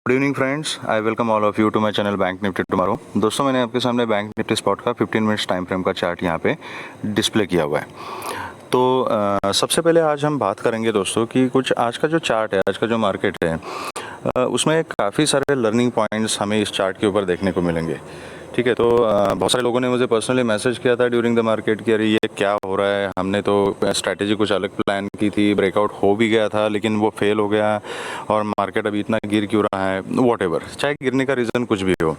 Good evening friends, I welcome all of you to my channel Bank Nifty tomorrow. दोस्तों, मैंने आपके सामने Bank Nifty spot का 15 minutes time frame का chart यहाँ पे डिस्प्ले किया हुआ है। तो सबसे पहले आज हम बात करेंगे दोस्तों कि कुछ आज का जो चार्ट है, आज का जो मार्केट है, उसमें काफ़ी सारे लर्निंग पॉइंट्स हमें इस चार्ट के ऊपर देखने को मिलेंगे। ठीक है, तो बहुत सारे लोगों ने मुझे पर्सनली मैसेज किया था ड्यूरिंग द मार्केट कि अरे ये क्या हो रहा है, हमने तो स्ट्रैटेजी कुछ अलग प्लान की थी, ब्रेकआउट हो भी गया था लेकिन वो फेल हो गया और मार्केट अभी इतना गिर क्यों रहा है। वॉटेवर, चाहे गिरने का रीज़न कुछ भी हो,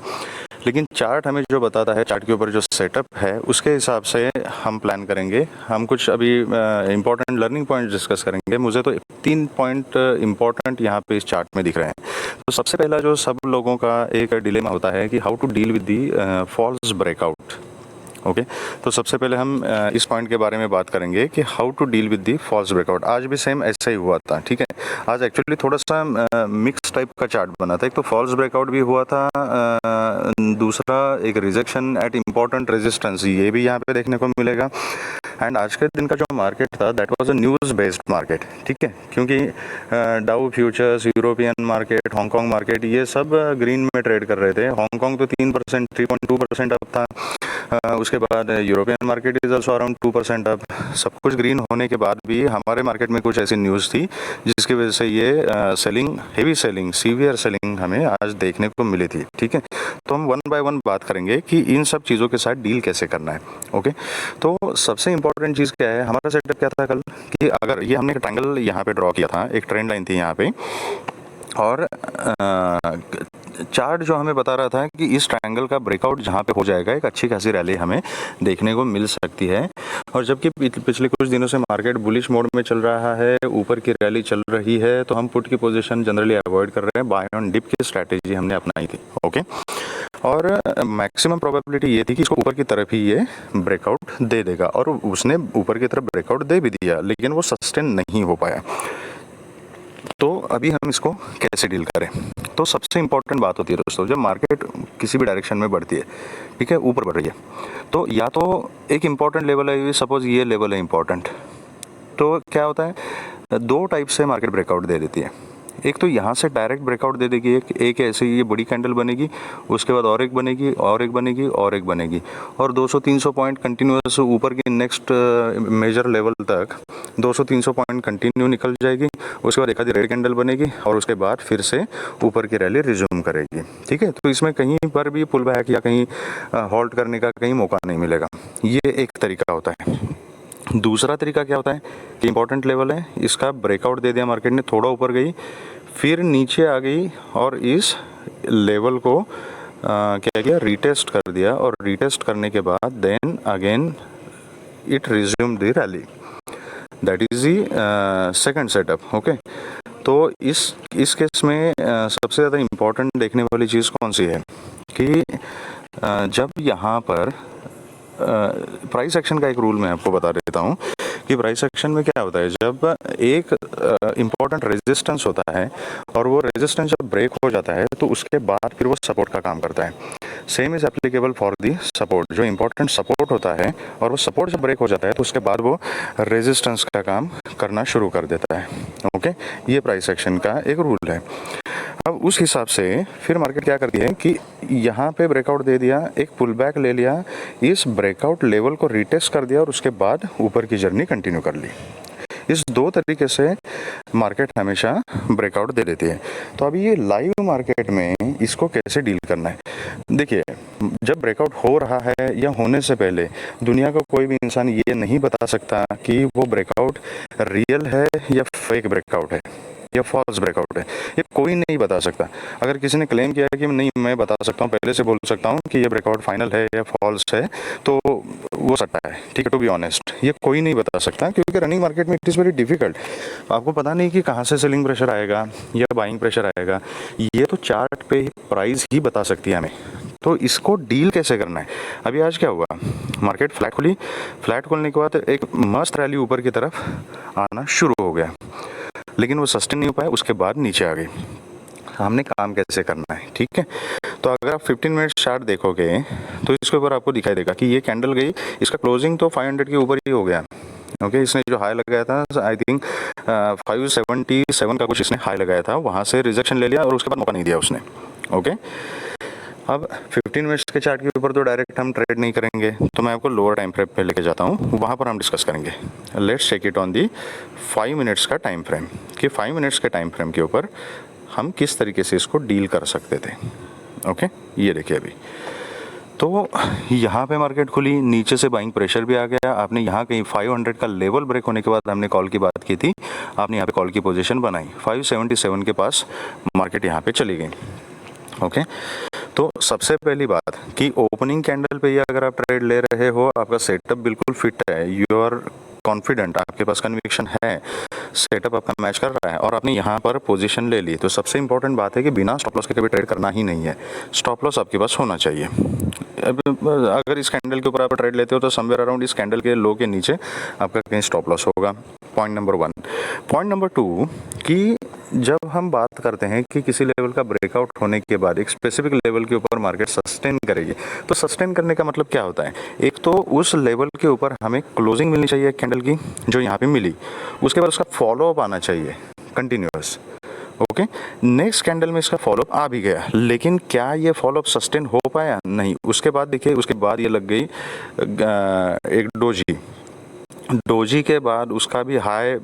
लेकिन चार्ट हमें जो बताता है, चार्ट के ऊपर जो सेटअप है उसके हिसाब से हम प्लान करेंगे। हम कुछ अभी इंपॉर्टेंट लर्निंग पॉइंट डिस्कस करेंगे। मुझे तो 3 पॉइंट इंपॉर्टेंट यहाँ पे इस चार्ट में दिख रहे हैं। तो सबसे पहला जो सब लोगों का एक डिलेमा होता है कि how to deal with the false breakout. Okay, तो सबसे पहले हम इस पॉइंट के बारे में बात करेंगे कि how to deal with the false breakout. आज भी सेम ऐसा ही हुआ था। ठीक है, आज एक्चुअली थोड़ा सा मिक्स टाइप का चार्ट बना था। एक तो फॉल्स ब्रेकआउट भी हुआ था, दूसरा एक रिजेक्शन एट इम्पोर्टेंट रेजिस्टेंस, ये भी यहाँ पे देखने को मिलेगा। एंड आज के दिन का जो मार्केट था that was a news based market. ठीक है, क्योंकि Dow futures, European market, Hong Kong market, ये सब ग्रीन में ट्रेड कर रहे थे। हांगकांग तो 3%, 3.2% अप था। उसके बाद European market is also around 2% up. सब कुछ ग्रीन होने के बाद भी हमारे मार्केट में कुछ ऐसी न्यूज़ थी जिसकी वजह से ये selling, heavy selling, severe selling हमें आज देखने को मिली थी। ठीक है, तो हम वन बाय वन बात करेंगे कि इन सब चीज़ों के साथ डील कैसे करना है। ओके, तो सबसे इंपॉर्टेंट चीज़ क्या है, हमारा सेटअप क्या था कल कि अगर ये हमने एक ट्रायंगल यहाँ पे ड्रॉ किया था, एक ट्रेंड लाइन थी यहाँ पे, और चार्ट जो हमें बता रहा था कि इस ट्रायंगल का ब्रेकआउट जहाँ पे हो जाएगा एक अच्छी खासी रैली हमें देखने को मिल सकती है। और जबकि पिछले कुछ दिनों से मार्केट बुलिश मोड में चल रहा है, ऊपर की रैली चल रही है, तो हम पुट की पोजीशन जनरली अवॉइड कर रहे हैं। बाय ऑन डिप की स्ट्रैटेजी हमने अपनाई थी। ओके, और मैक्सिमम प्रोबेबिलिटी ये थी कि इसको ऊपर की तरफ ही ये ब्रेकआउट दे देगा, और उसने ऊपर की तरफ ब्रेकआउट दे भी दिया, लेकिन वो सस्टेन नहीं हो पाया। तो अभी हम इसको कैसे डील करें। तो सबसे इंपॉर्टेंट बात होती है दोस्तों, जब मार्केट किसी भी डायरेक्शन में बढ़ती है, ठीक है, ऊपर बढ़ रही है, तो या तो एक इंपॉर्टेंट लेवल है, सपोज ये लेवल है इंपॉर्टेंट, तो क्या होता है, 2 टाइप से मार्केट ब्रेकआउट दे देती है। एक तो यहाँ से डायरेक्ट ब्रेकआउट दे देगी, एक ऐसे ये बड़ी कैंडल बनेगी, उसके बाद और एक बनेगी, और एक बनेगी, और एक बनेगी, और 200-300 पॉइंट कंटिन्यूस ऊपर की नेक्स्ट मेजर लेवल तक 200-300 पॉइंट कंटिन्यू निकल जाएगी। उसके बाद एक आधी रेड कैंडल बनेगी और उसके बाद फिर से ऊपर की रैली रिज्यूम करेगी। ठीक है, तो इसमें कहीं पर भी पुल बैक या कहीं हॉल्ट करने का कहीं मौका नहीं मिलेगा। ये एक तरीका होता है। दूसरा तरीका क्या होता है कि इंपॉर्टेंट लेवल है, इसका ब्रेकआउट दे दिया मार्केट ने, थोड़ा ऊपर गई, फिर नीचे आ गई, और इस लेवल को क्या किया, रीटेस्ट कर दिया, और रीटेस्ट करने के बाद then again it resume the rally. That is the second setup. Okay, तो इस केस में सबसे ज़्यादा इम्पोर्टेंट देखने वाली चीज़ कौन सी है कि जब यहाँ पर प्राइस एक्शन का एक रूल मैं आपको बता देता हूँ कि प्राइस एक्शन में क्या होता है, जब एक इम्पॉर्टेंट रेजिस्टेंस होता है और वो रेजिस्टेंस जब ब्रेक हो जाता है तो उसके बाद फिर वो सपोर्ट का काम करता है। Same is applicable for the support. जो इंपॉर्टेंट सपोर्ट होता है और वो सपोर्ट जब ब्रेक हो जाता है तो उसके बाद वो रेजिस्टेंस का काम करना शुरू कर देता है। ओके, ये प्राइस एक्शन का एक रूल है। अब उस हिसाब से फिर मार्केट क्या करती है कि यहाँ पे ब्रेकआउट दे दिया, एक पुल बैक ले लिया, इस ब्रेकआउट लेवल को रीटेस्ट कर दिया और उसके बाद ऊपर की जर्नी कंटिन्यू कर ली। इस 2 तरीके से मार्केट हमेशा ब्रेकआउट दे देती है। तो अभी ये लाइव मार्केट में इसको कैसे डील करना है, देखिए, जब ब्रेकआउट हो रहा है या होने से पहले दुनिया का कोई भी इंसान ये नहीं बता सकता कि वो ब्रेकआउट रियल है या फेक ब्रेकआउट है या फॉल्स ब्रेकआउट है, ये कोई नहीं बता सकता। अगर किसी ने क्लेम किया है कि नहीं मैं बता सकता हूँ, पहले से बोल सकता हूँ कि ये ब्रेकआउट फाइनल है या फॉल्स है, तो वो सट्टा है। ठीक है, टू बी ऑनेस्ट, ये कोई नहीं बता सकता, क्योंकि रनिंग मार्केट में इट इज़ वेरी डिफिकल्ट। आपको पता नहीं कि कहाँ से सेलिंग प्रेशर आएगा या बाइंग प्रेशर आएगा, ये तो चार्ट पे प्राइस ही बता सकती है हमें। तो इसको डील कैसे करना है। अभी आज क्या हुआ, मार्केट फ्लैट खुली, फ्लैट खुलने के बाद एक मस्त रैली ऊपर की तरफ आना शुरू हो गया, लेकिन वो सस्टेन नहीं हो पाया, उसके बाद नीचे आ गई। हमने काम कैसे करना है, ठीक है। तो अगर आप 15 मिनट चार्ट देखोगे तो इसके ऊपर आपको दिखाई देगा कि ये कैंडल गई, इसका क्लोजिंग तो 500 के ऊपर ही हो गया, ओके, इसने जो हाई लगाया था आई थिंक 577 का कुछ इसने हाई लगाया था, वहाँ से रिजेक्शन ले लिया और उसके बाद मौका नहीं दिया उसने। ओके, अब 15 मिनट्स के चार्ट के ऊपर तो डायरेक्ट हम ट्रेड नहीं करेंगे, तो मैं आपको लोअर टाइम फ्रेम पे लेके जाता हूँ, वहाँ पर हम डिस्कस करेंगे। Let's check it on the 5 minutes का टाइम फ्रेम, कि 5 मिनट्स के टाइम फ्रेम के ऊपर हम किस तरीके से इसको डील कर सकते थे। ओके, ये देखिए अभी तो यहाँ पे मार्केट खुली, नीचे से बाइंग प्रेशर भी आ गया। आपने यहाँ कहीं 500 का लेवल ब्रेक होने के बाद हमने कॉल की बात की थी, आपने यहाँ पे कॉल की पोजीशन बनाई, 577 के पास मार्केट यहाँ पे चली गई। ओके, तो सबसे पहली बात कि ओपनिंग कैंडल पे ही अगर आप ट्रेड ले रहे हो, आपका सेटअप बिल्कुल फिट है, यू आर कॉन्फिडेंट, आपके पास कन्विक्शन है, सेटअप आपका मैच कर रहा है और आपने यहाँ पर पोजीशन ले ली, तो सबसे इंपॉर्टेंट बात है कि बिना स्टॉप लॉस के कभी ट्रेड करना ही नहीं है। स्टॉप लॉस आपके पास होना चाहिए। अगर इस कैंडल के ऊपर आप ट्रेड लेते हो तो समवेयर अराउंड इस कैंडल के लो के नीचे आपका कहीं स्टॉप लॉस होगा। Point number 1। पॉइंट नंबर 2 कि जब हम बात करते हैं कि किसी लेवल का ब्रेकआउट होने के बाद एक स्पेसिफिक लेवल के ऊपर मार्केट सस्टेन करेगी, तो सस्टेन करने का मतलब क्या होता है? एक तो उस लेवल के ऊपर हमें क्लोजिंग मिलनी चाहिए कैंडल की, जो यहाँ पे मिली, उसके बाद उसका फॉलोअप आना चाहिए कंटिन्यूअस। ओके, नेक्स्ट कैंडल में इसका फॉलोअप आ भी गया, लेकिन क्या ये फॉलोअप सस्टेन हो पाया? नहीं। उसके बाद देखिए, उसके बाद ये लग गई एक डोजी के बाद उसका भी हाई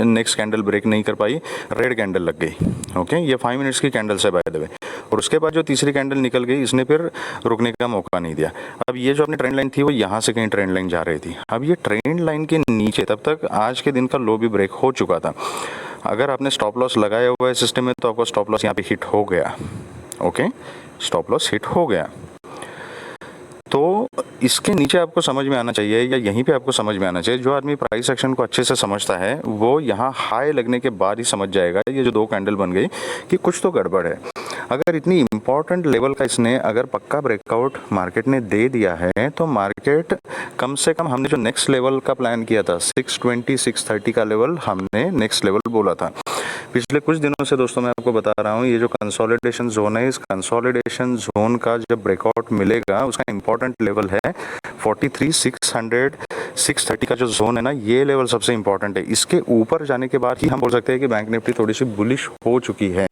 नेक्स्ट कैंडल ब्रेक नहीं कर पाई, रेड कैंडल लग गई। ओके, ये 5 मिनट्स की कैंडल से बाय द वे, और उसके बाद जो तीसरी कैंडल निकल गई, इसने फिर रुकने का मौका नहीं दिया। अब ये जो अपनी ट्रेंड लाइन थी वो यहाँ से कहीं ट्रेंड लाइन जा रही थी, अब ये ट्रेंड लाइन के नीचे, तब तक आज के दिन का लो भी ब्रेक हो चुका था। अगर आपने स्टॉप लॉस लगाया हुआ है सिस्टम में, तो आपका स्टॉप लॉस यहाँ पे हिट हो गया। ओके, स्टॉप लॉस हिट हो गया, तो इसके नीचे आपको समझ में आना चाहिए, या यहीं पे आपको समझ में आना चाहिए, जो आदमी प्राइस एक्शन को अच्छे से समझता है वो यहाँ हाई लगने के बाद ही समझ जाएगा, ये जो 2 कैंडल बन गई, कि कुछ तो गड़बड़ है। अगर इतनी इंपॉर्टेंट लेवल का इसने अगर पक्का ब्रेकआउट मार्केट ने दे दिया है, तो मार्केट कम से कम, हमने जो नेक्स्ट लेवल का प्लान किया था 620 630 का लेवल हमने नेक्स्ट लेवल बोला था। पिछले कुछ दिनों से दोस्तों मैं आपको बता रहा हूँ, ये जो कंसोलिडेशन जोन है, इस कंसोलिडेशन जोन का जब ब्रेकआउट मिलेगा, उसका इंपॉर्टेंट लेवल है 43 600 630 का जो जोन है ना, ये लेवल सबसे इंपॉर्टेंट है। इसके ऊपर जाने के बाद ही हम बोल सकते हैं कि बैंक निफ्टी थोड़ी सी बुलिश हो चुकी है।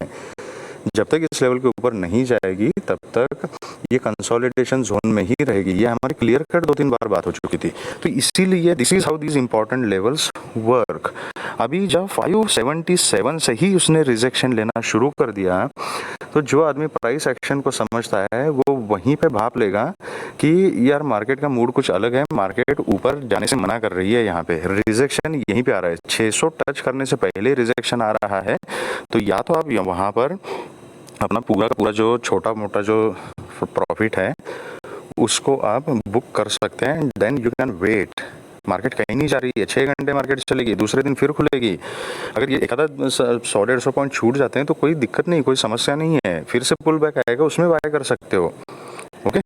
जब तक इस लेवल के ऊपर नहीं जाएगी, तब तक ये कंसोलिडेशन जोन में ही रहेगी। ये हमारी क्लियर कट 2-3 बार बात हो चुकी थी, तो इसीलिए this is how these important levels work. अभी जब 577 से ही उसने रिजेक्शन लेना शुरू कर दिया, तो जो आदमी प्राइस एक्शन को समझता है वो वहीं पे भाप लेगा कि यार मार्केट का मूड कुछ अलग है, मार्केट ऊपर जाने से मना कर रही है, यहाँ पे रिजेक्शन यहीं पे आ रहा है, 600 टच करने से पहले रिजेक्शन आ रहा है। तो या तो आप वहाँ पर अपना पूरा का पूरा जो छोटा मोटा जो प्रॉफिट है उसको आप बुक कर सकते हैं, then you can wait. Market कहीं नहीं जा रही है, 6 घंटे मार्केट चलेगी, दूसरे दिन फिर खुलेगी। अगर ये एक आधा 100-150 पॉइंट छूट जाते हैं तो कोई दिक्कत नहीं, कोई समस्या नहीं है, फिर से पुल बैक आएगा, उसमें बाय कर सकते हो। ओके,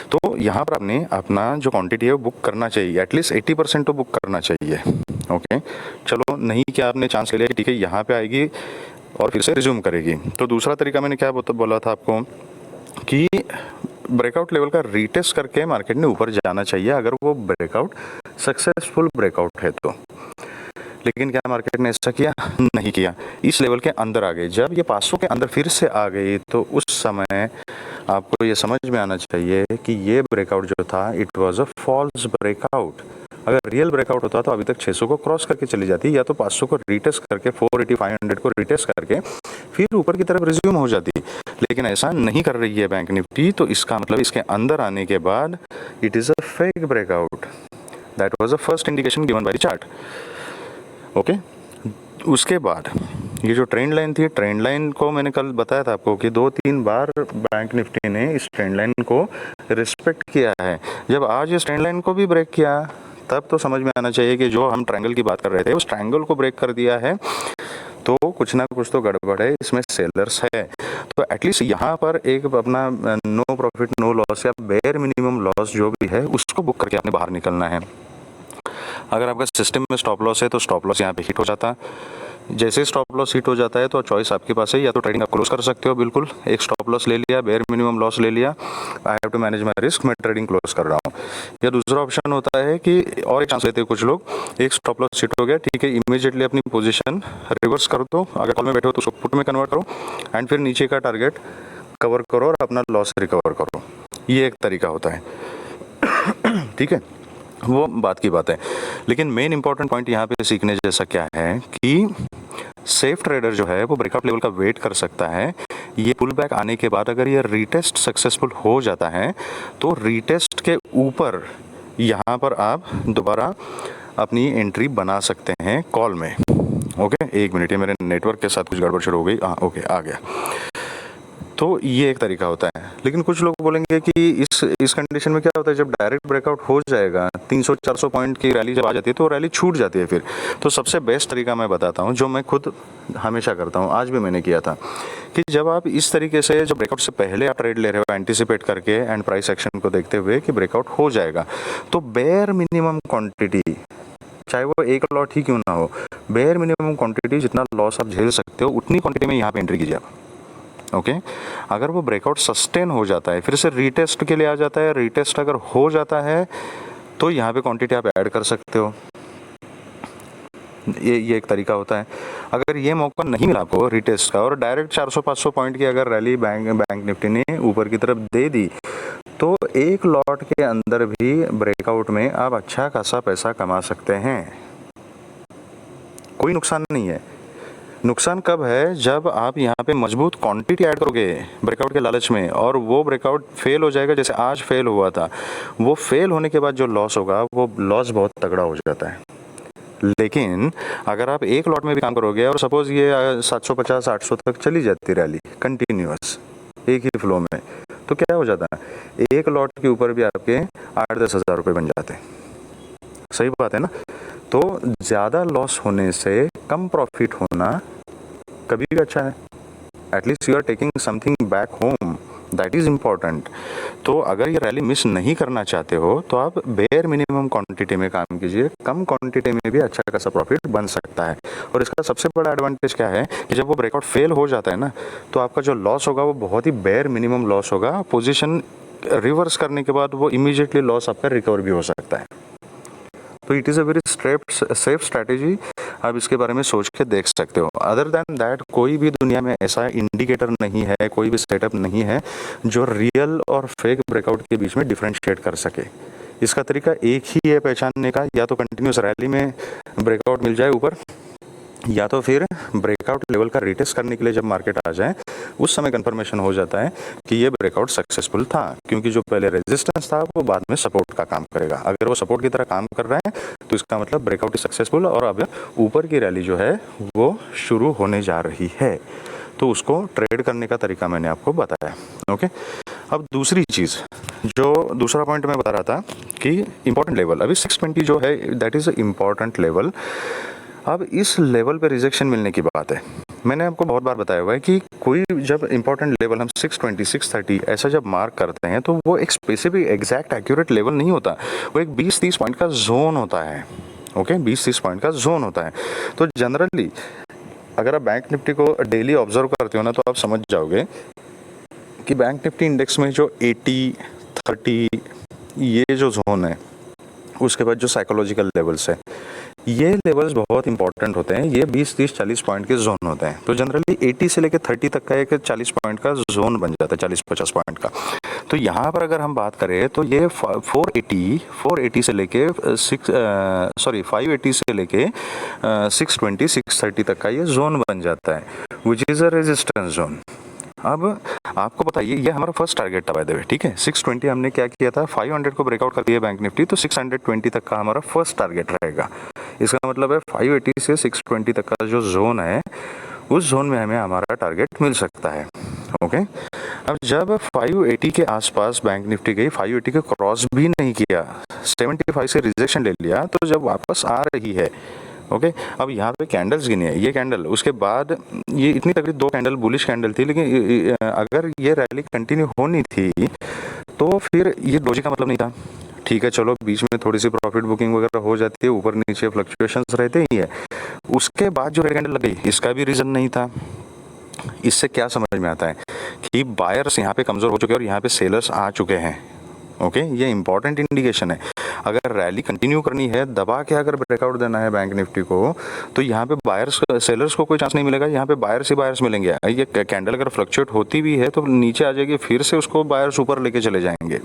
तो यहाँ पर आपने अपना जो क्वांटिटी है वो बुक करना चाहिए, एटलीस्ट 80% तो बुक करना चाहिए। ओके, चलो नहीं क्या आपने चांस ले लिया, ठीक है यहाँ पे आएगी और फिर से रिज्यूम करेगी, तो दूसरा तरीका मैंने क्या बोला था आपको कि ब्रेकआउट लेवल का रीटेस्ट करके मार्केट ने ऊपर जाना चाहिए, अगर वो ब्रेकआउट सक्सेसफुल ब्रेकआउट है तो। लेकिन क्या मार्केट ने ऐसा किया? नहीं किया, इस लेवल के अंदर आ गई। जब ये 500 के अंदर फिर से आ गई, तो उस समय आपको ये समझ में आना चाहिए कि ये ब्रेकआउट जो था, it was a false breakout. अगर रियल ब्रेकआउट होता तो अभी तक 600 को क्रॉस करके चली जाती, या तो 500 को रिटेस्ट करके 480 500 को रिटेस्ट करके फिर ऊपर की तरफ रिज्यूम हो जाती। लेकिन ऐसा नहीं कर रही है बैंक निफ्टी, तो इसका मतलब इसके अंदर आने के बाद it is a fake breakout. That was the first indication given by the chart. Okay, उसके बाद ये जो ट्रेंड लाइन थी, ट्रेंड लाइन को मैंने कल बताया था आपको कि 2-3 बार बैंक निफ्टी ने इस ट्रेंड लाइन को रिस्पेक्ट किया है। जब आज इस ट्रेंड लाइन को भी ब्रेक किया, तब तो समझ में आना चाहिए कि जो हम ट्रायंगल की बात कर रहे थे, उस ट्रायंगल को ब्रेक कर दिया है, तो कुछ ना कुछ तो गड़बड़ है, इसमें सेलर्स है। तो एटलीस्ट यहाँ पर एक अपना नो प्रॉफिट नो लॉस या बेयर मिनिमम लॉस जो भी है, उसको बुक करके आपने बाहर निकलना है। अगर आपका सिस्टम में स्टॉप लॉस है तो स्टॉप लॉस यहाँ पे हिट हो जाता, जैसे स्टॉप लॉस हिट हो जाता है तो चॉइस आपके पास है, या तो ट्रेडिंग आप क्लोज कर सकते हो, बिल्कुल एक स्टॉप लॉस ले लिया, बेयर मिनिमम लॉस ले लिया, I have to manage my risk, मैं ट्रेडिंग क्लोज कर रहा हूँ। या दूसरा ऑप्शन होता है कि और एक चांस लेते हैं कुछ लोग, एक स्टॉप लॉस हिट हो गया, ठीक है, इमीडिएटली अपनी पोजीशन रिवर्स कर दो, अगर कॉल में बैठे हो तो उसको पुट में कन्वर्ट करो एंड फिर नीचे का टारगेट कवर करो और अपना लॉस रिकवर करो। ये एक तरीका होता है, ठीक है, वो बात की बात है। लेकिन मेन इंपॉर्टेंट पॉइंट यहाँ पे सीखने जैसा क्या है कि सेफ ट्रेडर जो है वो ब्रेकआउट लेवल का वेट कर सकता है। ये पुल बैक आने के बाद अगर ये रीटेस्ट सक्सेसफुल हो जाता है तो रीटेस्ट के ऊपर यहाँ पर आप दोबारा अपनी एंट्री बना सकते हैं कॉल में। ओके, एक मिनट, ये मेरे नेटवर्क के साथ कुछ गड़बड़ शुरू हो गई। हाँ ओके, आ गया। तो ये एक तरीका होता है। लेकिन कुछ लोग बोलेंगे कि इस कंडीशन में क्या होता है, जब डायरेक्ट ब्रेकआउट हो जाएगा 300-400 पॉइंट की रैली जब आ जाती है तो रैली छूट जाती है फिर। तो सबसे बेस्ट तरीका मैं बताता हूँ, जो मैं खुद हमेशा करता हूँ, आज भी मैंने किया था, कि जब आप इस तरीके से जब ब्रेकआउट से पहले आप ट्रेड ले रहे हो एंटिसिपेट करके एंड प्राइस एक्शन को देखते हुए कि ब्रेकआउट हो जाएगा, तो बेयर मिनिमम क्वांटिटी, चाहे वो एक लॉट ही क्यों ना हो, बेयर मिनिमम क्वांटिटी जितना लॉस आप झेल सकते हो उतनी क्वांटिटी में यहाँ पे एंट्री कीजिए आप। ओके, अगर वो ब्रेकआउट सस्टेन हो जाता है, फिर से रीटेस्ट के लिए आ जाता है, रीटेस्ट अगर हो जाता है तो यहाँ पे क्वांटिटी आप ऐड कर सकते हो। ये एक तरीका होता है। अगर ये मौका नहीं मिला आपको रीटेस्ट का और डायरेक्ट 400-500 पॉइंट की अगर रैली बैंक निफ्टी ने ऊपर की तरफ दे दी, तो एक लॉट के अंदर भी ब्रेकआउट में आप अच्छा खासा पैसा कमा सकते हैं, कोई नुकसान नहीं है। नुकसान कब है, जब आप यहाँ पे मजबूत क्वांटिटी ऐड करोगे ब्रेकआउट के लालच में और वो ब्रेकआउट फेल हो जाएगा, जैसे आज फेल हुआ था। वो फेल होने के बाद जो लॉस होगा वो लॉस बहुत तगड़ा हो जाता है। लेकिन अगर आप एक लॉट में भी काम करोगे और सपोज ये 750-800 तक चली जाती रैली कंटिन्यूअस एक ही फ्लो में, तो क्या हो जाता है, एक लॉट के ऊपर भी आपके 8-10 हज़ार रुपये बन जाते हैं। सही बात है ना। तो ज़्यादा लॉस होने से कम प्रॉफिट होना कभी भी अच्छा है। At least you are taking something back home, that is important. तो अगर ये रैली मिस नहीं करना चाहते हो तो आप बेयर मिनिमम क्वांटिटी में काम कीजिए, कम क्वांटिटी में भी अच्छा खासा प्रॉफिट बन सकता है। और इसका सबसे बड़ा एडवांटेज क्या है कि जब वो ब्रेकआउट फेल हो जाता है ना, तो आपका जो लॉस होगा वो बहुत ही बेयर मिनिमम लॉस होगा। पोजीशन रिवर्स करने के बाद वो इमीडिएटली लॉस आपका रिकवर भी हो सकता है। तो it is a very safe strategy, आप इसके बारे में सोच के देख सकते हो। अदर देन दैट कोई भी दुनिया में ऐसा इंडिकेटर नहीं है, कोई भी सेटअप नहीं है जो रियल और फेक ब्रेकआउट के बीच में डिफरेंशिएट कर सके। इसका तरीका एक ही है पहचानने का, या तो कंटिन्यूस रैली में ब्रेकआउट मिल जाए ऊपर, या तो फिर ब्रेकआउट लेवल का रिटेस्ट करने के लिए जब मार्केट आ जाए उस समय कंफर्मेशन हो जाता है कि ये ब्रेकआउट सक्सेसफुल था, क्योंकि जो पहले रेजिस्टेंस था वो बाद में सपोर्ट का काम करेगा। अगर वो सपोर्ट की तरह काम कर रहा है तो इसका मतलब ब्रेकआउट इज सक्सेसफुल और अब ऊपर की रैली जो है वो शुरू होने जा रही है। तो उसको ट्रेड करने का तरीका मैंने आपको बताया। ओके, अब दूसरी चीज़, जो दूसरा पॉइंट मैं बता रहा था कि इंपॉर्टेंट लेवल, अभी 620 जो है दैट इज़ इम्पॉर्टेंट लेवल। अब इस लेवल पे रिजेक्शन मिलने की बात है। मैंने आपको बहुत बार बताया हुआ है कि कोई जब इंपॉर्टेंट लेवल हम 620, 630 ऐसा जब मार्क करते हैं तो वो एक स्पेसिफिक एग्जैक्ट एक्यूरेट लेवल नहीं होता, वो एक 20-30 पॉइंट का जोन होता है। ओके, 20-30 पॉइंट का जोन होता है। तो जनरली अगर आप बैंक निफ्टी को डेली ऑब्जर्व करते हो ना, तो आप समझ जाओगे कि बैंक निफ्टी इंडेक्स में जो 80, 30 ये जो जोन है, उसके बाद जो साइकोलॉजिकल लेवल्स है, ये लेवल्स बहुत इंपॉर्टेंट होते हैं। ये 20-30-40 पॉइंट के जोन होते हैं। तो जनरली 80 से लेकर 30 तक का एक 40 पॉइंट का जोन बन जाता है, 40-50 पॉइंट का। तो यहाँ पर अगर हम बात करें तो ये 480 से लेके 580 से लेके 620, 630 तक का ये जोन बन जाता है, which is a resistance zone. अब आपको बताइए, ये हमारा फर्स्ट टारगेट था बाय द वे, ठीक है। 620 हमने क्या किया था, 500 को ब्रेकआउट कर दिया बैंक निफ्टी, तो 620 तक का हमारा फर्स्ट टारगेट रहेगा। इसका मतलब है 580 से 620 तक का जो जोन है, उस जोन में हमें हमारा टारगेट मिल सकता है। ओके, अब जब 580 के आसपास बैंक निफ्टी गई, 580 के क्रॉस भी नहीं किया, 75 से रिजेक्शन ले लिया, तो जब वापस आ रही है, ओके, अब यहाँ पे कैंडल्स गिनी है, ये कैंडल, उसके बाद ये इतनी तगड़ी 2 कैंडल बुलिश कैंडल थी, लेकिन अगर ये रैली कंटिन्यू होनी थी तो फिर ये डोजी का मतलब नहीं था। ठीक है, चलो बीच में थोड़ी सी प्रॉफिट बुकिंग वगैरह हो जाती है, ऊपर नीचे फ्लक्चुएशंस रहते ही है, उसके बाद जो रेड कैंडल लग गई, इसका भी रीज़न नहीं था। इससे क्या समझ में आता है कि बायर्स यहाँ पे कमज़ोर हो चुके हैं और यहाँ पे सेलर्स आ चुके हैं। ओके, ये इंपॉर्टेंट इंडिकेशन है। अगर रैली कंटिन्यू करनी है, दबा के अगर ब्रेकआउट देना है बैंक निफ्टी को, तो यहाँ पे बायर्स सेलर्स को कोई चांस नहीं मिलेगा, यहाँ पे बायर्स ही बायर्स मिलेंगे। ये कैंडल अगर फ्लक्चुएट होती भी है तो नीचे आ जाएगी, फिर से उसको बायर्स ऊपर लेके चले जाएंगे।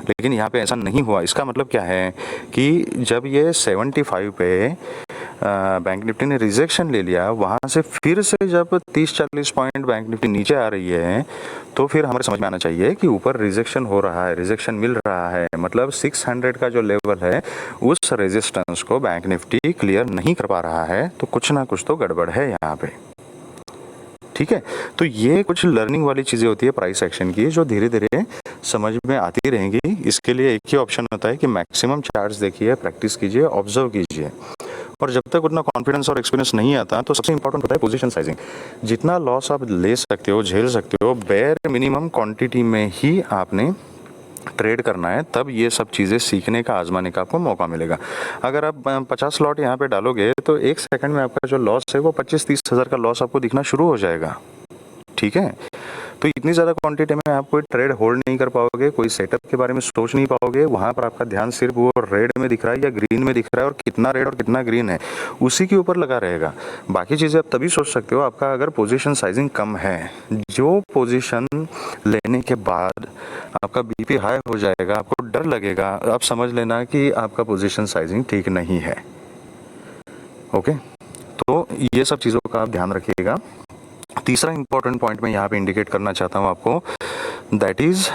लेकिन यहाँ पे ऐसा नहीं हुआ। इसका मतलब क्या है कि जब ये 75 पे बैंक निफ्टी ने रिजेक्शन ले लिया, वहाँ से फिर से जब 30-40 पॉइंट बैंक निफ्टी नीचे आ रही है, तो फिर हमारे समझ में आना चाहिए कि ऊपर रिजेक्शन हो रहा है, रिजेक्शन मिल रहा है। मतलब 600 का जो लेवल है, उस रेजिस्टेंस को बैंक निफ्टी क्लियर नहीं कर पा रहा है, तो कुछ ना कुछ तो गड़बड़ है यहाँ पे। ठीक है, तो ये कुछ लर्निंग वाली चीज़ें होती है प्राइस एक्शन की, जो धीरे धीरे समझ में आती रहेंगी। इसके लिए एक ही ऑप्शन होता है कि मैक्सिमम चार्ट्स देखिए, प्रैक्टिस कीजिए, ऑब्जर्व कीजिए। और जब तक उतना कॉन्फिडेंस और एक्सपीरियंस नहीं आता, तो सबसे इंपॉर्टेंट होता है पोजीशन साइजिंग। जितना लॉस आप ले सकते हो, झेल सकते हो, बेयर मिनिमम क्वांटिटी में ही आपने ट्रेड करना है। तब ये सब चीज़ें सीखने का, आजमाने का आपको मौका मिलेगा। अगर आप 50 लॉट यहाँ पे डालोगे, तो एक सेकंड में आपका जो लॉस है वो 25-30 हज़ार का लॉस आपको दिखना शुरू हो जाएगा। ठीक है, तो इतनी ज़्यादा क्वांटिटी में आप कोई ट्रेड होल्ड नहीं कर पाओगे, कोई सेटअप के बारे में सोच नहीं पाओगे। वहाँ पर आपका ध्यान सिर्फ वो रेड में दिख रहा है या ग्रीन में दिख रहा है, और कितना रेड और कितना ग्रीन है उसी के ऊपर लगा रहेगा। बाकी चीज़ें आप तभी सोच सकते हो आपका अगर पोजीशन साइजिंग कम है। जो पोजीशन लेने के बाद आपका बीपी हाई हो जाएगा, आपको डर लगेगा, आप समझ लेना कि आपका पोजीशन साइजिंग ठीक नहीं है। ओके, तो ये सब चीज़ों का आप ध्यान रखिएगा। तीसरा इंपॉर्टेंट पॉइंट मैं यहाँ पे इंडिकेट करना चाहता हूँ आपको, that is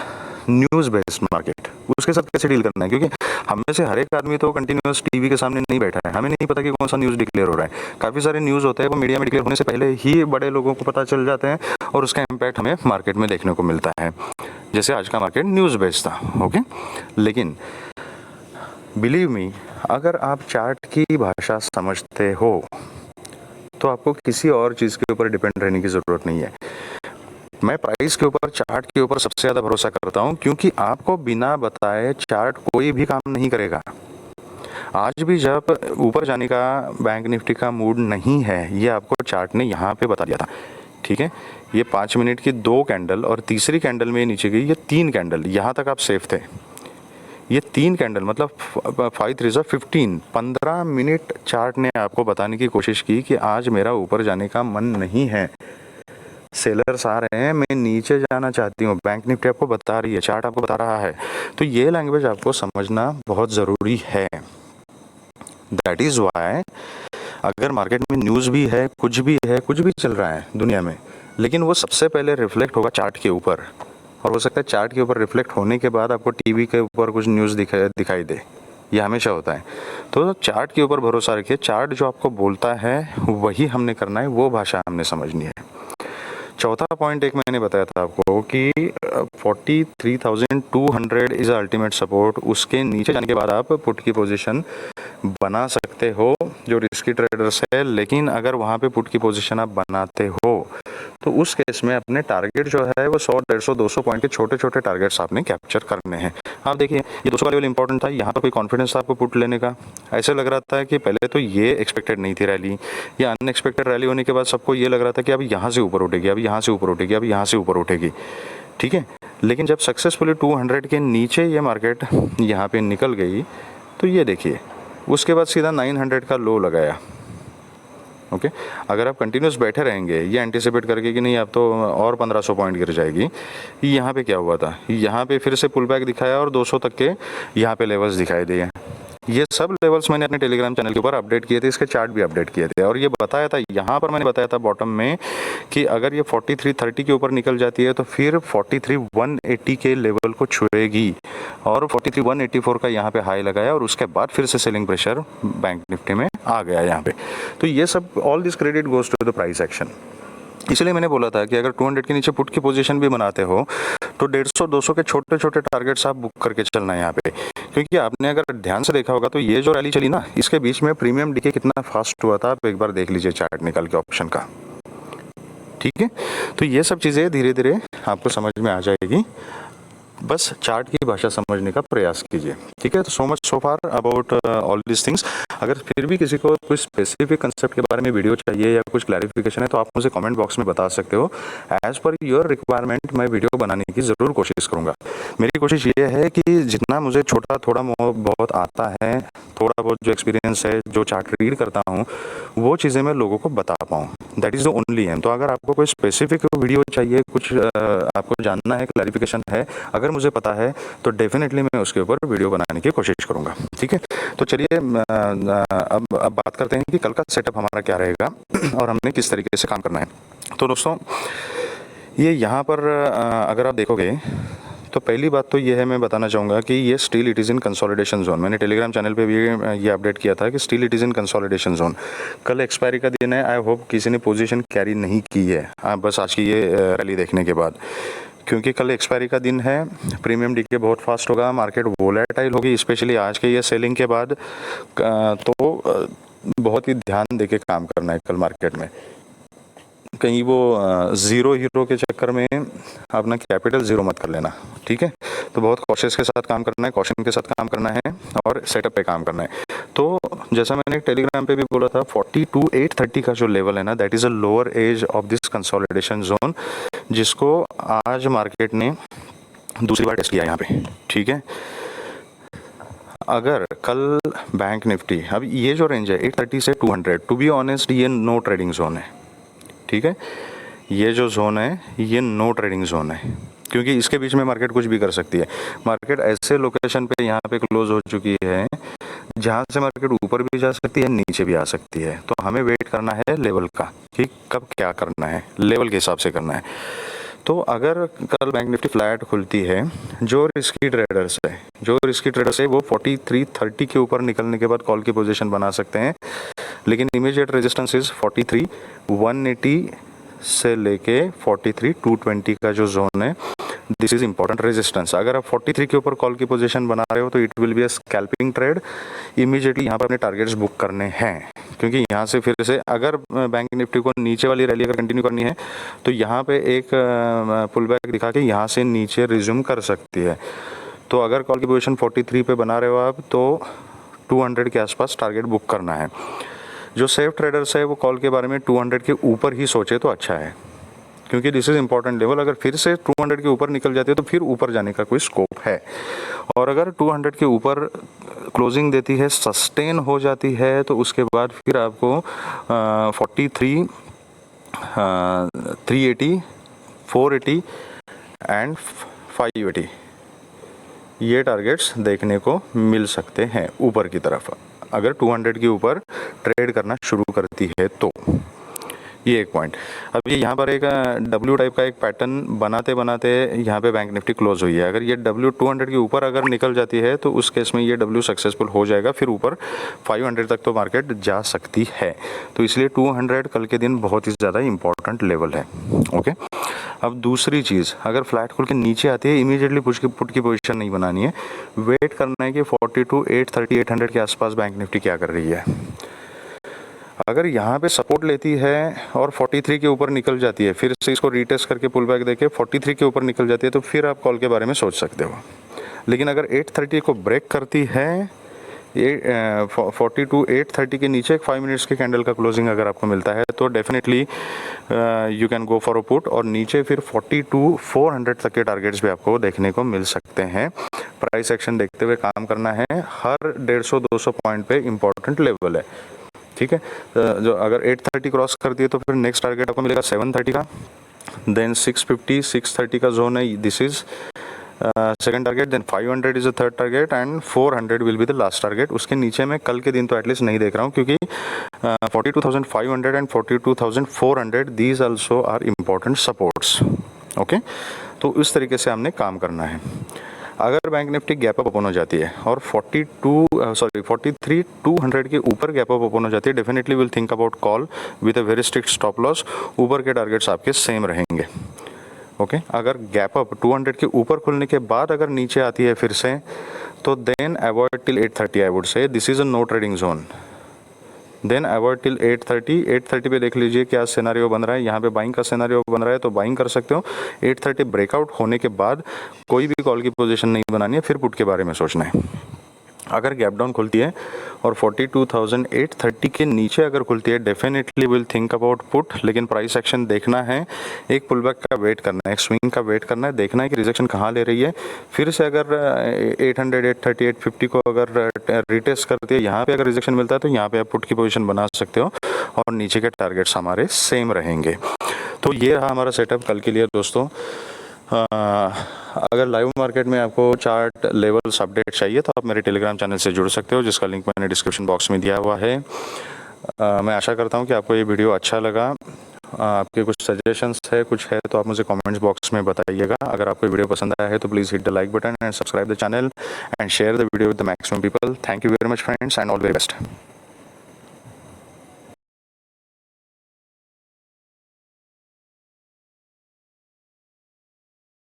news based market. उसके साथ कैसे डील करना है, क्योंकि हम में से हर एक आदमी तो कंटिन्यूस टीवी के सामने नहीं बैठा है। हमें नहीं पता कि कौन सा न्यूज़ डिक्लेयर हो रहा है। काफ़ी सारे न्यूज़ होते हैं वो मीडिया में डिक्लेयर होने से पहले ही बड़े लोगों को पता चल जाते हैं, और उसका इम्पैक्ट हमें मार्केट में देखने को मिलता है। जैसे आज का मार्केट न्यूज़ बेस्ड था। ओके, लेकिन बिलीव मी, अगर आप चार्ट की भाषा समझते हो तो आपको किसी और चीज़ के ऊपर डिपेंड रहने की ज़रूरत नहीं है। मैं प्राइस के ऊपर, चार्ट के ऊपर सबसे ज़्यादा भरोसा करता हूँ, क्योंकि आपको बिना बताए चार्ट कोई भी काम नहीं करेगा। आज भी जब ऊपर जाने का बैंक निफ्टी का मूड नहीं है, ये आपको चार्ट ने यहाँ पे बता दिया था। ठीक है, ये 5 मिनट की 2 कैंडल और तीसरी कैंडल में नीचे गई, ये 3 कैंडल, यहाँ तक आप सेफ थे। ये 3 कैंडल मतलब 5 3 15 15 मिनट चार्ट ने आपको बताने की कोशिश की कि आज मेरा ऊपर जाने का मन नहीं है, सेलर्स आ रहे हैं, मैं नीचे जाना चाहती हूँ। बैंक निफ्टी आपको बता रही है, चार्ट आपको बता रहा है। तो ये लैंग्वेज आपको समझना बहुत ज़रूरी है। दैट इज़ वाई अगर मार्केट में न्यूज़ भी है, कुछ भी है, कुछ भी चल रहा है दुनिया में, लेकिन वो सबसे पहले रिफ्लेक्ट होगा चार्ट के ऊपर। और हो सकता है चार्ट के ऊपर रिफ्लेक्ट होने के बाद आपको टीवी के ऊपर कुछ न्यूज़ दिखाई दे। ये हमेशा होता है। तो चार्ट के ऊपर भरोसा रखिए। चार्ट जो आपको बोलता है वही हमने करना है, वो भाषा हमने समझनी है। चौथा पॉइंट एक मैंने बताया था आपको कि 43,200 इज़ अल्टीमेट सपोर्ट। उसके नीचे जाने के बाद आप पुट की पोजीशन बना सकते हो जो रिस्की ट्रेडर्स है। लेकिन अगर वहाँ पे पुट की पोजीशन आप बनाते हो तो उस केस में अपने टारगेट जो है वो 100, 150, 200 पॉइंट के छोटे छोटे टारगेट्स आपने कैप्चर करने हैं। आप देखिए, ये 200 का लेवल इंपॉर्टेंट था, यहाँ पर कोई कॉन्फिडेंस था आपको पुट लेने का? ऐसे लग रहा था कि पहले तो ये एक्सपेक्टेड नहीं थी रैली, या अनएक्सपेक्टेड रैली होने के बाद सबको ये लग रहा था कि अब यहाँ से ऊपर उठेगी, अब यहाँ से ऊपर उठेगी, अब यहाँ से ऊपर उठेगी। ठीक है, लेकिन जब सक्सेसफुली 200 के नीचे ये मार्केट यहाँ पे निकल गई, तो ये देखिए उसके बाद सीधा 900 का लो लगाया। ओके, अगर आप कंटिन्यूस बैठे रहेंगे ये एंटिसिपेट करके कि नहीं अब तो और 1500 पॉइंट गिर जाएगी, यहाँ पे क्या हुआ था, यहाँ पे फिर से पुल बैक दिखाया और 200 तक के यहाँ पे लेवल्स दिखाई दिए। ये सब लेवल्स मैंने अपने टेलीग्राम चैनल के ऊपर अपडेट किए थे, इसके चार्ट भी अपडेट किए थे, और ये बताया था, यहाँ पर मैंने बताया था बॉटम में कि अगर ये 4330 के ऊपर निकल जाती है तो फिर 43,180 के लेवल को छुएगी, और 43,184 का यहाँ पे हाई लगाया, और उसके बाद फिर से सेलिंग प्रेशर बैंक निफ्टी में आ गया यहाँ पे। तो ये सब, all this credit goes to the price action. इसलिए मैंने बोला था कि अगर 200 के नीचे पुट की पोजीशन भी बनाते हो तो 150-200 के छोटे छोटे टारगेट्स आप बुक करके चलना है यहाँ पे। क्योंकि आपने अगर ध्यान से देखा होगा तो ये जो रैली चली ना, इसके बीच में प्रीमियम डीके कितना फास्ट हुआ था, आप एक बार देख लीजिए चार्ट निकाल के ऑप्शन का। ठीक है, तो ये सब चीज़ें धीरे धीरे आपको समझ में आ जाएगी। बस चार्ट की भाषा समझने का प्रयास कीजिए, ठीक है। तो so much so far about all this things. अगर फिर भी किसी को कुछ स्पेसिफिक कंसेप्ट के बारे में वीडियो चाहिए या कुछ क्लैरिफिकेशन है तो आप मुझे कमेंट बॉक्स में बता सकते हो। एज पर योर रिक्वायरमेंट मैं वीडियो बनाने की ज़रूर कोशिश करूँगा। मेरी कोशिश ये है कि जितना मुझे छोटा थोड़ा बहुत आता है, थोड़ा बहुत जो एक्सपीरियंस है, जो चार्ट रीड करता हूँ, वो चीज़ें मैं लोगों को बता पाऊँ। That is the only aim. तो अगर आपको कोई स्पेसिफिक वीडियो चाहिए, कुछ आपको जानना है, क्लैरिफिकेशन है, अगर मुझे पता है तो डेफिनेटली मैं उसके ऊपर वीडियो बनाने की कोशिश करूँगा, ठीक है। तो चलिए अब बात करते हैं कि कल का सेटअप हमारा क्या रहेगा और हमने किस तरीके से काम करना है। तो दोस्तों ये यहाँ पर अगर आप देखोगे तो पहली बात तो ये है, मैं बताना चाहूँगा कि ये still it is in consolidation zone. मैंने टेलीग्राम चैनल पे भी ये अपडेट किया था कि still it is in consolidation zone. कल एक्सपायरी का दिन है। आई होप किसी ने पोजीशन कैरी नहीं की है बस आज की ये रैली देखने के बाद, क्योंकि कल एक्सपायरी का दिन है। प्रीमियम डीके बहुत फास्ट होगा, मार्केट वोलेटाइल होगी, स्पेशली आज के ये सेलिंग के बाद। तो बहुत ही ध्यान दे के काम करना है कल मार्केट में। कहीं वो ज़ीरो हीरो के चक्कर में अपना कैपिटल ज़ीरो मत कर लेना, ठीक है। तो बहुत कॉशियस के साथ काम करना है, कॉशन के साथ काम करना है और सेटअप पे काम करना है। तो जैसा मैंने टेलीग्राम पे भी बोला था, 42,830 का जो लेवल है ना, that is a lower edge of this consolidation zone, जिसको आज मार्केट ने दूसरी बार टेस्ट किया यहाँ पे, ठीक है। अगर कल बैंक निफ्टी, अब ये जो रेंज है 830 से 200, टू बी ऑनेस्ट ये नो ट्रेडिंग जोन है, ठीक है। ये जो जोन है ये नो ट्रेडिंग जोन है, क्योंकि इसके बीच में मार्केट कुछ भी कर सकती है। मार्केट ऐसे लोकेशन पे यहाँ पे क्लोज हो चुकी है जहाँ से मार्केट ऊपर भी जा सकती है, नीचे भी आ सकती है। तो हमें वेट करना है लेवल का कि कब क्या करना है, लेवल के हिसाब से करना है। तो अगर कल बैंक निफ्टी फ्लैट खुलती है, जो रिस्की ट्रेडर्स है वो 4330 के ऊपर निकलने के बाद कॉल की पोजीशन बना सकते हैं। लेकिन इमीडिएट रेजिस्टेंस इज 43,180 से लेके 43,220 का जो जोन है, दिस इज इंपॉर्टेंट रेजिस्टेंस। अगर आप 43 के ऊपर कॉल की पोजीशन बना रहे हो तो it will be a scalping trade. Immediately यहाँ पर अपने टारगेट्स बुक करने हैं, क्योंकि यहाँ से फिर से अगर बैंक निफ्टी को नीचे वाली रैली अगर कंटिन्यू करनी है तो यहाँ पे एक पुल बैक दिखा के यहाँ से नीचे रिज्यूम कर सकती है। तो अगर कॉल की पोजीशन 43 पे बना रहे हो आप तो 200 के आसपास टारगेट बुक करना है। जो सेफ ट्रेडर्स है वो कॉल के बारे में 200 के ऊपर ही सोचे तो अच्छा है, क्योंकि दिस इज़ इंपॉर्टेंट लेवल। अगर फिर से 200 के ऊपर निकल जाती है तो फिर ऊपर जाने का कोई स्कोप है। और अगर 200 के ऊपर क्लोजिंग देती है, सस्टेन हो जाती है, तो उसके बाद फिर आपको 43, 380, 480 एंड 580 ये टारगेट्स देखने को मिल सकते हैं ऊपर की तरफ, अगर 200 के ऊपर ट्रेड करना शुरू करती है तो। ये एक पॉइंट। अब ये यहाँ पर एक डब्ल्यू टाइप का एक पैटर्न बनाते बनाते यहाँ पे बैंक निफ्टी क्लोज हुई है। अगर ये डब्ल्यू 200 के ऊपर अगर निकल जाती है तो उस केस में ये डब्ल्यू सक्सेसफुल हो जाएगा, फिर ऊपर 500 तक तो मार्केट जा सकती है। तो इसलिए 200 कल के दिन बहुत ही ज़्यादा इंपॉर्टेंट लेवल है, ओके। अब दूसरी चीज़, अगर फ्लैट खोल के नीचे आती है, इमीडिएटली पुट की पोजीशन नहीं बनानी है, वेट करना है कि 42,830, 800 के आसपास बैंक निफ्टी क्या कर रही है। अगर यहाँ पे सपोर्ट लेती है और 43 के ऊपर निकल जाती है, फिर से इसको रीटेस्ट करके पुल बैक देके 43 के ऊपर निकल जाती है, तो फिर आप कॉल के बारे में सोच सकते हो। लेकिन अगर 830 को ब्रेक करती है, 42,830 के नीचे एक 5 मिनट्स के कैंडल का क्लोजिंग अगर आपको मिलता है तो definitely you can go for a put, और नीचे फिर 42,400 तक के टारगेट्स भी आपको देखने को मिल सकते हैं। प्राइस एक्शन देखते हुए काम करना है। हर 150-200 पॉइंट पे इंपॉर्टेंट लेवल है, ठीक है। जो अगर 830 क्रॉस करती है तो फिर नेक्स्ट टारगेट आपको मिलेगा 730 का, देन 650, 630 का जोन है, this is second target, then 500 is the third target and 400 will be the last target. उसके नीचे मैं कल के दिन तो एटलीस्ट नहीं देख रहा हूँ, क्योंकि 42,500 and 42,400 these also are important supports, okay. तो इस तरीके से हमने काम करना है। अगर Bank Nifty gap up open हो जाती है और 43,200 के ऊपर गैप अप ओपन हो जाती है, definitely will think about call with a very strict stop loss. ऊपर के टारगेट्स आपके सेम रहेंगे, ओके। अगर गैप अप 200 के ऊपर खुलने के बाद अगर नीचे आती है फिर से, तो then avoid till 830। I would say this is a no trading zone, then avoid till 8:30। 8:30 पे देख लीजिए क्या सिनेरियो बन रहा है। यहाँ पे बाइंग का सिनेरियो बन रहा है तो बाइंग कर सकते हो। 8:30 ब्रेकआउट होने के बाद कोई भी कॉल की पोजीशन नहीं बनानी है, फिर पुट के बारे में सोचना है। अगर गैप डाउन खुलती है और 42,830 के नीचे अगर खुलती है, definitely will think about put. लेकिन प्राइस एक्शन देखना है, एक पुलबैक का वेट करना है, एक स्विंग का वेट करना है, देखना है कि रिजेक्शन कहाँ ले रही है। फिर से अगर 800, 830, 850 को अगर रिटेस्ट करती है, यहाँ पे अगर रिजेक्शन मिलता है तो यहाँ पे आप पुट की पोजीशन बना सकते हो और नीचे के टारगेट्स हमारे सेम रहेंगे। तो ये रहा हमारा सेटअप कल के लिए दोस्तों। अगर लाइव मार्केट में आपको चार्ट लेवल्स अपडेट चाहिए तो आप मेरे टेलीग्राम चैनल से जुड़ सकते हो, जिसका लिंक मैंने डिस्क्रिप्शन बॉक्स में दिया हुआ है। मैं आशा करता हूँ कि आपको ये वीडियो अच्छा लगा। आपके कुछ सजेशंस है, कुछ है तो आप मुझे कमेंट्स बॉक्स में बताइएगा। अगर आपको वीडियो पसंद आया है तो please hit the like button and subscribe the channel and share the video with the maximum people. Thank you very much friends and all very best.